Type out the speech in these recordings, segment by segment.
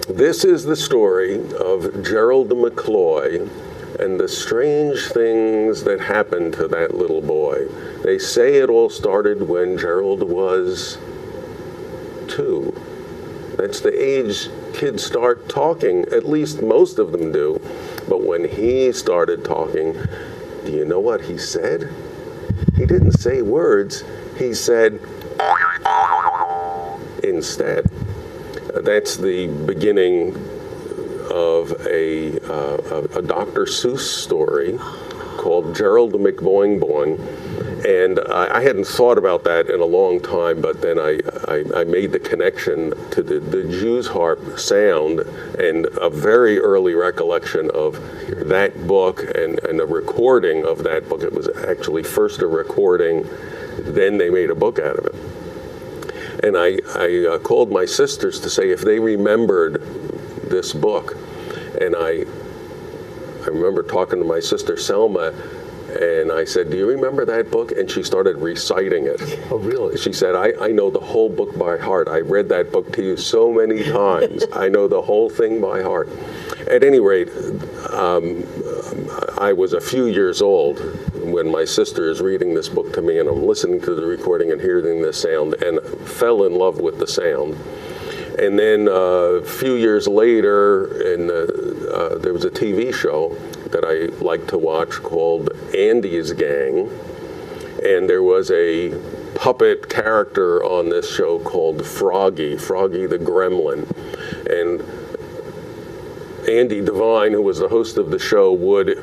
This is the story of Gerald McCloy and the strange things that happened to that little boy. They say it all started when Gerald was 2. That's the age kids start talking, at least most of them do. But when he started talking, do you know what he said? He didn't say words, he said instead. That's the beginning of a Dr. Seuss story called Gerald McBoing Boing. And I hadn't thought about that in a long time, but then I made the connection to the Jew's harp sound and a very early recollection of that book and a recording of that book. It was actually first a recording, then they made a book out of it. And I called my sisters to say if they remembered this book. And I remember talking to my sister Selma, and I said, do you remember that book? And she started reciting it. Oh, really? She said, I know the whole book by heart. I read that book to you so many times. I know the whole thing by heart. At any rate, I was a few years old when my sister is reading this book to me, and I'm listening to the recording and hearing this sound, and fell in love with the sound. And then a few years later, there was a TV show that I liked to watch called Andy's Gang. And there was a puppet character on this show called Froggy the Gremlin. And Andy Devine, who was the host of the show, would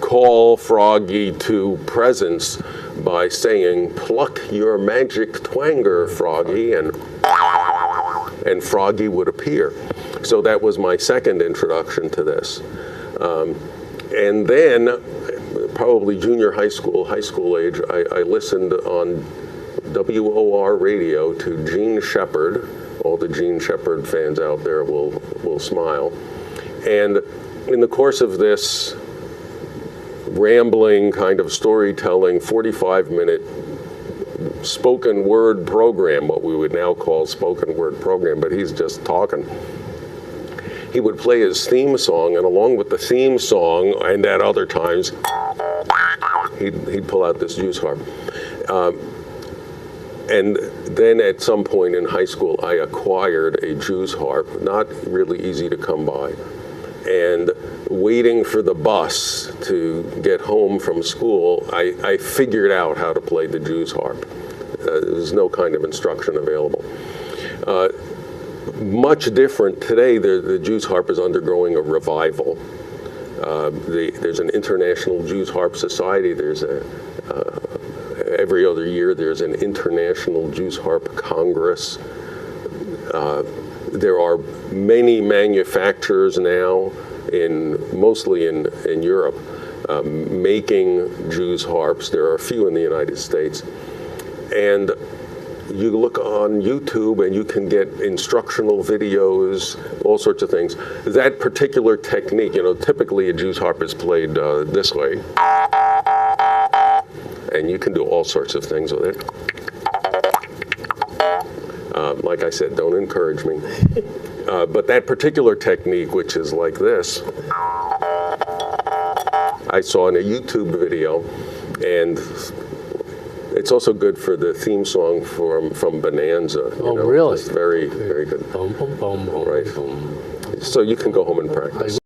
call Froggy to presence by saying, "Pluck your magic twanger, Froggy," and Froggy would appear. So that was my second introduction to this. And then, probably junior high school age, I listened on WOR radio to Gene Shepard. All the Gene Shepard fans out there will smile. And in the course of this rambling kind of storytelling 45-minute spoken word program, what we would now call spoken word program, but he's just talking. He would play his theme song, and along with the theme song, and at other times, he'd pull out this Jew's harp. And then at some point in high school, I acquired a Jew's harp, not really easy to come by. And waiting for the bus to get home from school, I figured out how to play the Jew's harp. There's no kind of instruction available. Much different today, the Jew's harp is undergoing a revival. There's an International Jew's Harp Society. There's every other year there's an International Jew's Harp Congress. There are many manufacturers now, mostly in Europe, making Jew's harps. There are a few in the United States. And you look on YouTube and you can get instructional videos, all sorts of things. That particular technique, typically a Jew's harp is played this way. And you can do all sorts of things with it. Like I said, don't encourage me. But that particular technique, which is like this, I saw in a YouTube video, and it's also good for the theme song from Bonanza. Oh, really? It's very, very good. Boom, boom, boom, boom, right. boom. So you can go home and practice.